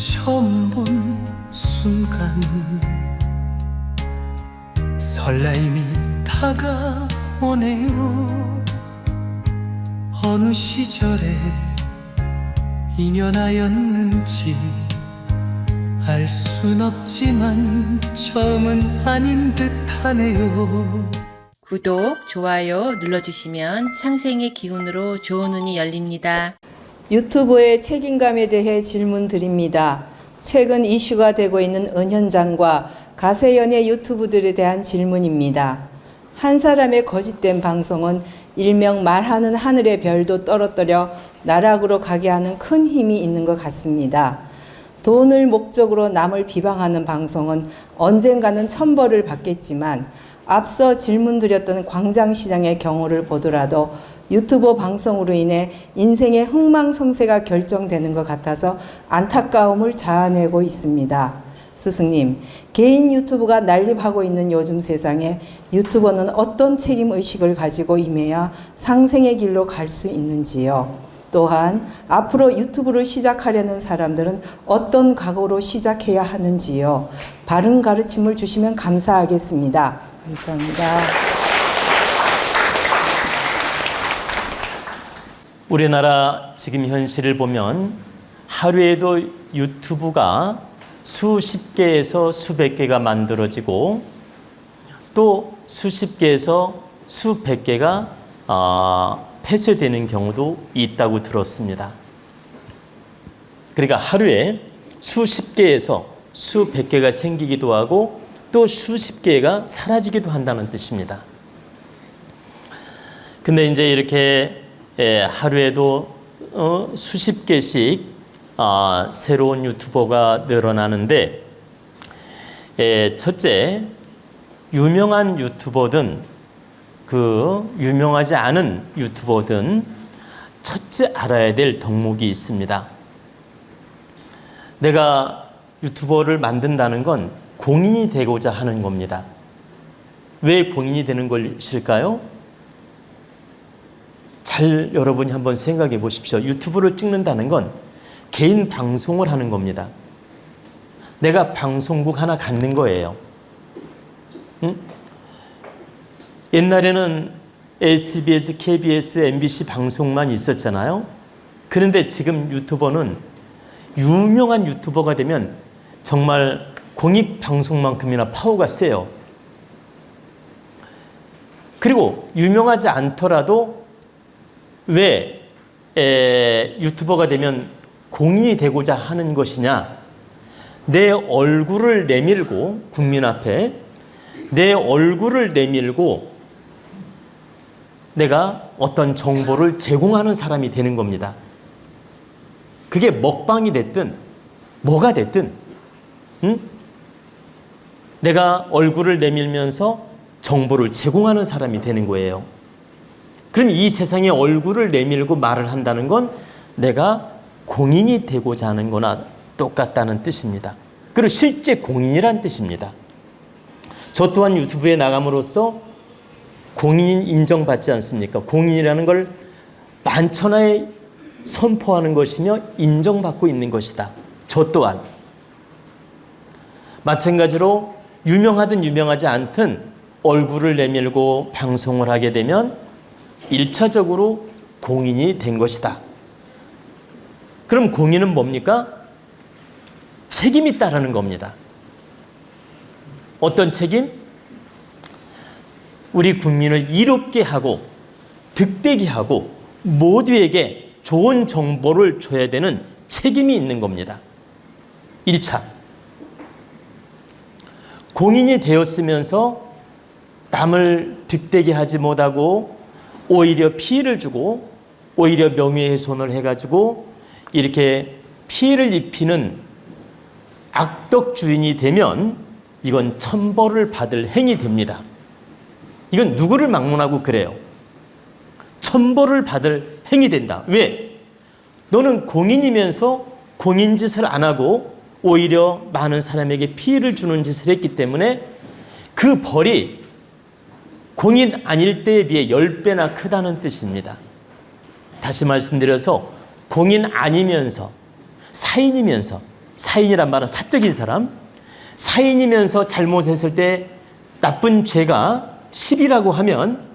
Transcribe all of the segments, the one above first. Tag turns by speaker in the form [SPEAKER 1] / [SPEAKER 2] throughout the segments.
[SPEAKER 1] 처음 본 순간 설레임이 다가오네요. 어느 시절에 인연하였는지 알 순 없지만 처음은 아닌 듯하네요.
[SPEAKER 2] 구독, 좋아요 눌러주시면 상생의 기운으로 좋은 운이 열립니다.
[SPEAKER 3] 유튜브의 책임감에 대해 질문 드립니다. 최근 이슈가 되고 있는 은현장과 가세연의 유튜브들에 대한 질문입니다. 한 사람의 거짓된 방송은 일명 말하는 하늘의 별도 떨어뜨려 나락으로 가게 하는 큰 힘이 있는 것 같습니다. 돈을 목적으로 남을 비방하는 방송은 언젠가는 천벌을 받겠지만 앞서 질문드렸던 광장시장의 경우를 보더라도 유튜버 방송으로 인해 인생의 흥망성쇠가 결정되는 것 같아서 안타까움을 자아내고 있습니다. 스승님, 개인 유튜브가 난립하고 있는 요즘 세상에 유튜버는 어떤 책임의식을 가지고 임해야 상생의 길로 갈 수 있는지요? 또한 앞으로 유튜브를 시작하려는 사람들은 어떤 각오로 시작해야 하는지요? 바른 가르침을 주시면 감사하겠습니다. 감사합니다.
[SPEAKER 4] 우리나라 지금 현실을 보면 하루에도 유튜브가 수십 개에서 수백 개가 만들어지고 또 수십 개에서 수백 개가 폐쇄되는 경우도 있다고 들었습니다. 그러니까 하루에 수십 개에서 수백 개가 생기기도 하고 또 수십 개가 사라지기도 한다는 뜻입니다. 근데 이제 이렇게 하루에도 수십 개씩 새로운 유튜버가 늘어나는데 첫째, 유명한 유튜버든 유명하지 않은 유튜버든 첫째 알아야 될 덕목이 있습니다. 내가 유튜버를 만든다는 건 공인이 되고자 하는 겁니다. 왜 공인이 되는 것일까요? 잘 여러분이 한번 생각해 보십시오. 유튜브를 찍는다는 건 개인 방송을 하는 겁니다. 내가 방송국 하나 갖는 거예요. 응? 옛날에는 SBS, KBS, MBC 방송만 있었잖아요. 그런데 지금 유튜버는 유명한 유튜버가 되면 정말 공익방송만큼이나 파워가 세요. 그리고 유명하지 않더라도 왜 유튜버가 되면 공인이 되고자 하는 것이냐? 내 얼굴을 내밀고 국민 앞에 내 얼굴을 내밀고 내가 어떤 정보를 제공하는 사람이 되는 겁니다. 그게 먹방이 됐든 뭐가 됐든 내가 얼굴을 내밀면서 정보를 제공하는 사람이 되는 거예요. 그럼 이 세상에 얼굴을 내밀고 말을 한다는 건 내가 공인이 되고자 하는 거나 똑같다는 뜻입니다. 그리고 실제 공인이란 뜻입니다. 저 또한 유튜브에 나감으로써 공인 인정받지 않습니까? 공인이라는 걸 만천하에 선포하는 것이며 인정받고 있는 것이다. 저 또한. 마찬가지로 유명하든 유명하지 않든 얼굴을 내밀고 방송을 하게 되면 1차적으로 공인이 된 것이다. 그럼 공인은 뭡니까? 책임이 따르는 겁니다. 어떤 책임? 우리 국민을 이롭게 하고 득되게 하고 모두에게 좋은 정보를 줘야 되는 책임이 있는 겁니다. 1차. 공인이 되었으면서 남을 득되게 하지 못하고 오히려 피해를 주고 오히려 명예훼손을 해가지고 이렇게 피해를 입히는 악덕 주인이 되면 이건 천벌을 받을 행위 됩니다. 이건 누구를 막론하고 그래요. 천벌을 받을 행위 된다. 왜? 너는 공인이면서 공인 짓을 안 하고 오히려 많은 사람에게 피해를 주는 짓을 했기 때문에 그 벌이 공인 아닐 때에 비해 10배나 크다는 뜻입니다. 다시 말씀드려서 공인 아니면서 사인이면서 사인이란 말은 사적인 사람. 사인이면서 잘못했을 때 나쁜 죄가 10이라고 하면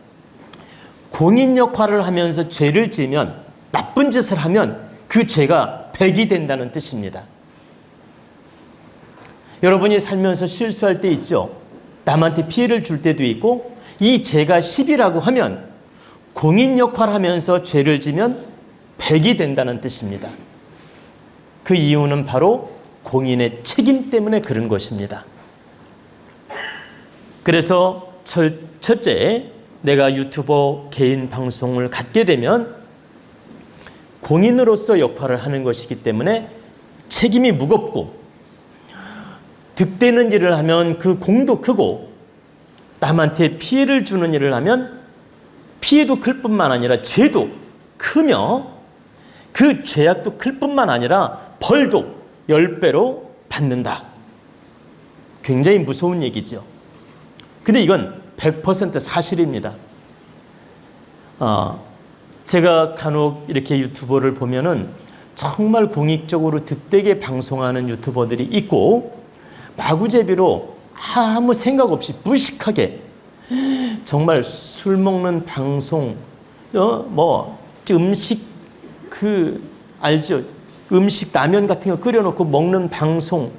[SPEAKER 4] 공인 역할을 하면서 죄를 지으면 나쁜 짓을 하면 그 죄가 100이 된다는 뜻입니다. 여러분이 살면서 실수할 때 있죠. 남한테 피해를 줄 때도 있고 이 죄가 10이라고 하면 공인 역할을 하면서 죄를 지면 100이 된다는 뜻입니다. 그 이유는 바로 공인의 책임 때문에 그런 것입니다. 그래서 첫째, 내가 유튜버 개인 방송을 갖게 되면 공인으로서 역할을 하는 것이기 때문에 책임이 무겁고 득되는 일을 하면 그 공도 크고 남한테 피해를 주는 일을 하면 피해도 클 뿐만 아니라 죄도 크며 그 죄악도 클 뿐만 아니라 벌도 10배로 받는다. 굉장히 무서운 얘기죠. 근데 이건 100% 사실입니다. 제가 간혹 이렇게 유튜버를 보면은 정말 공익적으로 득되게 방송하는 유튜버들이 있고 마구제비로 아무 생각 없이 무식하게 정말 술 먹는 방송, 음식 알죠? 음식 라면 같은 거 끓여놓고 먹는 방송.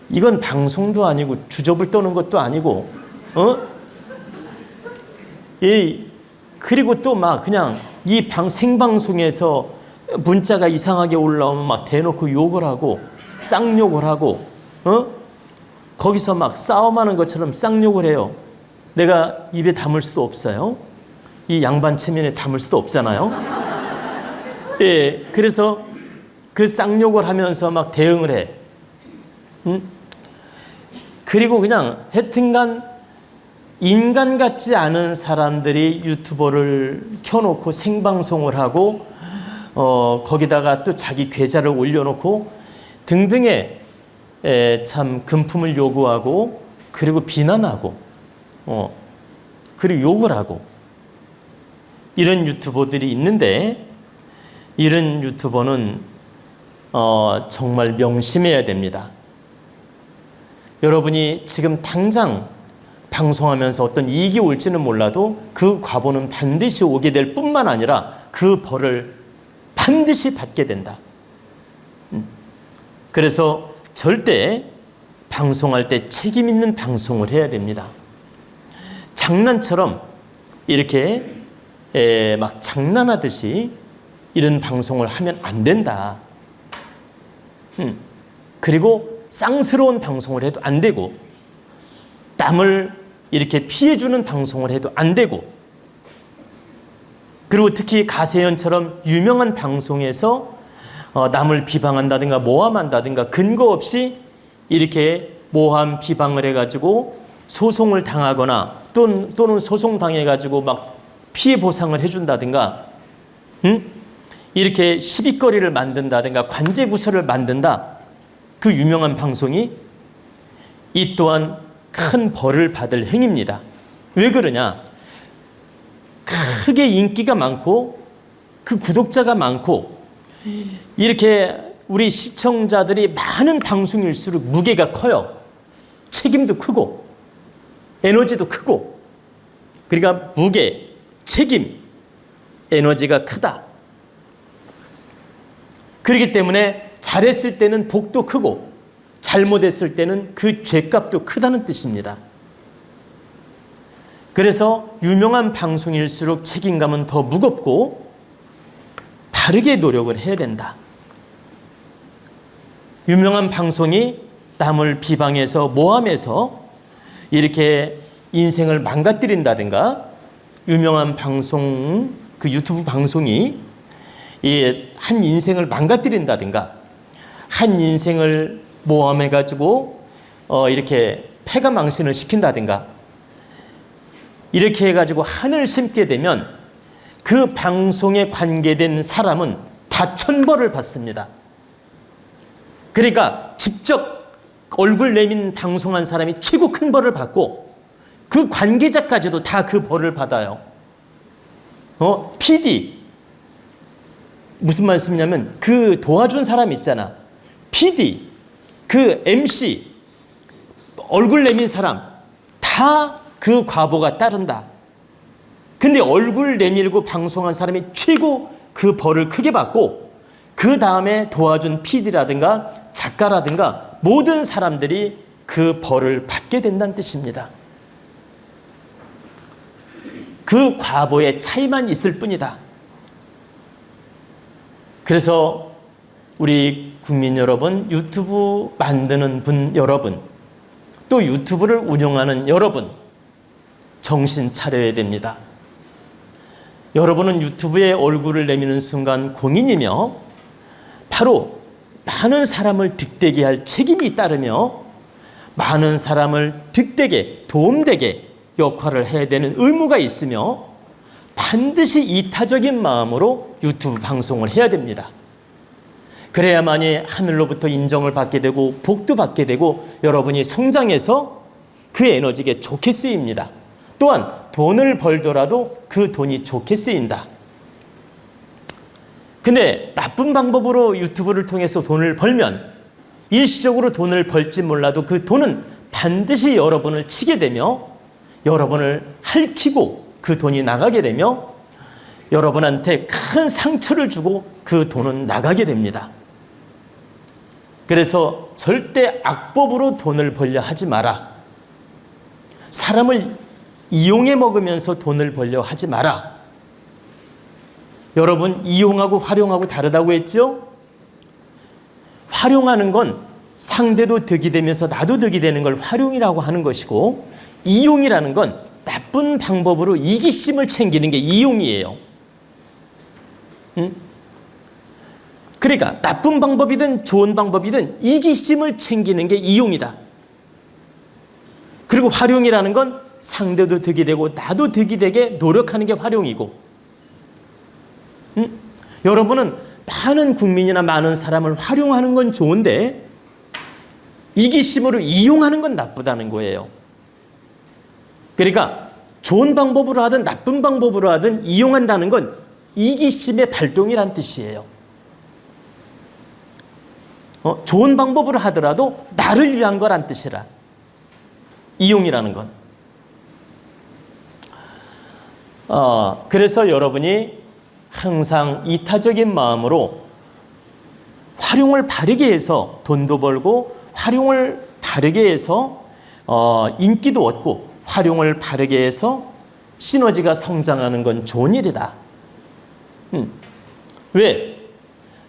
[SPEAKER 4] 이건 방송도 아니고 주접을 떠는 것도 아니고, 그리고 또 막 그냥 이 생방송에서 문자가 이상하게 올라오면 막 대놓고 욕을 하고 쌍욕을 하고, 거기서 막 싸움하는 것처럼 쌍욕을 해요. 내가 입에 담을 수도 없어요. 이 양반 체면에 담을 수도 없잖아요. 예, 그래서 그 쌍욕을 하면서 막 대응을 해. 그리고 그냥 하여튼간 인간 같지 않은 사람들이 유튜버를 켜놓고 생방송을 하고 거기다가 또 자기 계좌를 올려놓고 등등의 참 금품을 요구하고 그리고 비난하고 그리고 욕을 하고 이런 유튜버들이 있는데 이런 유튜버는 정말 명심해야 됩니다. 여러분이 지금 당장 방송하면서 어떤 이익이 올지는 몰라도 그 과보는 반드시 오게 될 뿐만 아니라 그 벌을 반드시 받게 된다. 그래서 절대 방송할 때 책임 있는 방송을 해야 됩니다. 장난처럼 이렇게 막 장난하듯이 이런 방송을 하면 안 된다. 그리고 쌍스러운 방송을 해도 안 되고 남을 이렇게 피해주는 방송을 해도 안 되고 그리고 특히 가세연처럼 유명한 방송에서 남을 비방한다든가 모함한다든가 근거 없이 이렇게 모함 비방을 해가지고 소송을 당하거나 또는 소송당해가지고 막 피해 보상을 해준다든가 이렇게 시비거리를 만든다든가 관제구설을 만든다. 그 유명한 방송이 이 또한 큰 벌을 받을 행위입니다. 왜 그러냐? 크게 인기가 많고 그 구독자가 많고 이렇게 우리 시청자들이 많은 방송일수록 무게가 커요. 책임도 크고 에너지도 크고 그러니까 무게, 책임, 에너지가 크다. 그렇기 때문에 잘했을 때는 복도 크고 잘못했을 때는 그 죄값도 크다는 뜻입니다. 그래서 유명한 방송일수록 책임감은 더 무겁고 바르게 노력을 해야 된다. 유명한 방송이 남을 비방해서 모함해서 이렇게 인생을 망가뜨린다든가 유명한 방송, 그 유튜브 방송이 한 인생을 망가뜨린다든가 한 인생을 모함해가지고 이렇게 패가망신을 시킨다든가 이렇게 해가지고 한을 심게 되면 그 방송에 관계된 사람은 다 천벌을 받습니다. 그러니까 직접 얼굴 내민 방송한 사람이 최고 큰 벌을 받고 그 관계자까지도 다 그 벌을 받아요. PD 무슨 말씀이냐면 그 도와준 사람 있잖아. PD, 그 MC, 얼굴 내민 사람 다 그 과보가 따른다. 근데 얼굴 내밀고 방송한 사람이 최고 그 벌을 크게 받고 그 다음에 도와준 PD라든가 작가라든가 모든 사람들이 그 벌을 받게 된다는 뜻입니다. 그 과보의 차이만 있을 뿐이다. 그래서 우리 국민 여러분, 유튜브 만드는 분 여러분, 또 유튜브를 운영하는 여러분, 정신 차려야 됩니다. 여러분은 유튜브에 얼굴을 내미는 순간 공인이며 바로 많은 사람을 득되게 할 책임이 따르며 많은 사람을 득되게, 도움되게 역할을 해야 되는 의무가 있으며 반드시 이타적인 마음으로 유튜브 방송을 해야 됩니다. 그래야만이 하늘로부터 인정을 받게 되고 복도 받게 되고 여러분이 성장해서 그 에너지가 좋게 쓰입니다. 또한 돈을 벌더라도 그 돈이 좋게 쓰인다. 근데 나쁜 방법으로 유튜브를 통해서 돈을 벌면 일시적으로 돈을 벌지 몰라도 그 돈은 반드시 여러분을 치게 되며 여러분을 핥히고 그 돈이 나가게 되며 여러분한테 큰 상처를 주고 그 돈은 나가게 됩니다. 그래서 절대 악법으로 돈을 벌려 하지 마라. 사람을 이용해 먹으면서 돈을 벌려 하지 마라. 여러분, 이용하고 활용하고 다르다고 했죠? 활용하는 건 상대도 득이 되면서 나도 득이 되는 걸 활용이라고 하는 것이고, 이용이라는 건 나쁜 방법으로 이기심을 챙기는 게 이용이에요. 그러니까 나쁜 방법이든 좋은 방법이든 이기심을 챙기는 게 이용이다. 그리고 활용이라는 건 상대도 득이 되고 나도 득이 되게 노력하는 게 활용이고, 여러분은 많은 국민이나 많은 사람을 활용하는 건 좋은데 이기심으로 이용하는 건 나쁘다는 거예요. 그러니까 좋은 방법으로 하든 나쁜 방법으로 하든 이용한다는 건 이기심의 발동이란 뜻이에요. 좋은 방법으로 하더라도 나를 위한 거란 뜻이라. 이용이라는 건. 그래서 여러분이 항상 이타적인 마음으로 활용을 바르게 해서 돈도 벌고 활용을 바르게 해서 인기도 얻고 활용을 바르게 해서 시너지가 성장하는 건 좋은 일이다. 왜?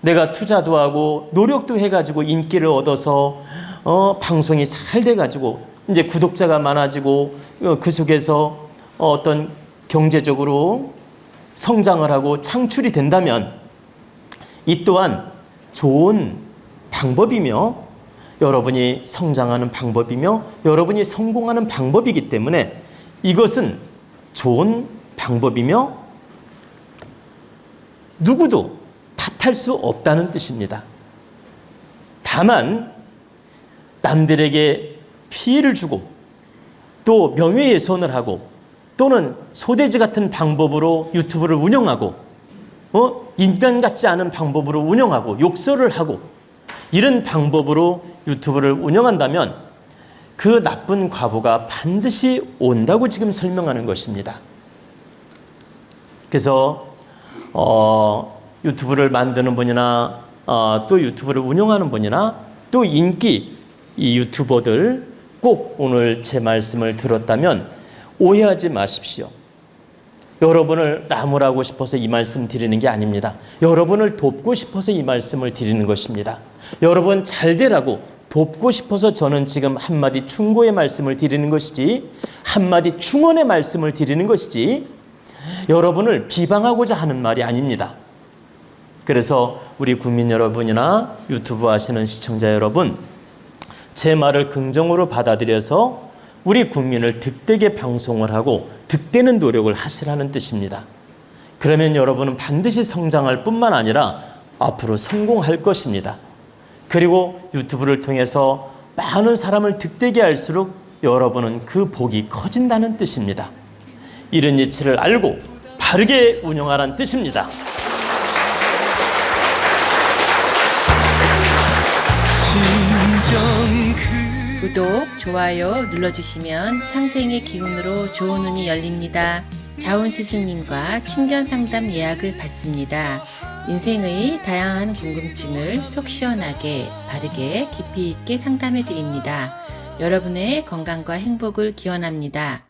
[SPEAKER 4] 내가 투자도 하고 노력도 해가지고 인기를 얻어서 방송이 잘 돼가지고 이제 구독자가 많아지고 그 속에서 어떤 경제적으로 성장을 하고 창출이 된다면 이 또한 좋은 방법이며 여러분이 성장하는 방법이며 여러분이 성공하는 방법이기 때문에 이것은 좋은 방법이며 누구도 탓할 수 없다는 뜻입니다. 다만 남들에게 피해를 주고 또 명예훼손을 하고 또는 소돼지 같은 방법으로 유튜브를 운영하고 인간 같지 않은 방법으로 운영하고 욕설을 하고 이런 방법으로 유튜브를 운영한다면 그 나쁜 과보가 반드시 온다고 지금 설명하는 것입니다. 그래서 유튜브를 만드는 분이나 또 유튜브를 운영하는 분이나 또 인기 이 유튜버들 꼭 오늘 제 말씀을 들었다면 오해하지 마십시오. 여러분을 나무라고 싶어서 이 말씀 드리는 게 아닙니다. 여러분을 돕고 싶어서 이 말씀을 드리는 것입니다. 여러분 잘 되라고 돕고 싶어서 저는 지금 한마디 충고의 말씀을 드리는 것이지 한마디 충언의 말씀을 드리는 것이지 여러분을 비방하고자 하는 말이 아닙니다. 그래서 우리 국민 여러분이나 유튜브 하시는 시청자 여러분, 제 말을 긍정으로 받아들여서 우리 국민을 득되게 방송을 하고 득되는 노력을 하시라는 뜻입니다. 그러면 여러분은 반드시 성장할 뿐만 아니라 앞으로 성공할 것입니다. 그리고 유튜브를 통해서 많은 사람을 득되게 할수록 여러분은 그 복이 커진다는 뜻입니다. 이런 이치를 알고 바르게 운영하라는 뜻입니다.
[SPEAKER 2] 구독, 좋아요 눌러주시면 상생의 기운으로 좋은 운이 열립니다. 자운 스승님과 친견 상담 예약을 받습니다. 인생의 다양한 궁금증을 속 시원하게, 바르게, 깊이 있게 상담해 드립니다. 여러분의 건강과 행복을 기원합니다.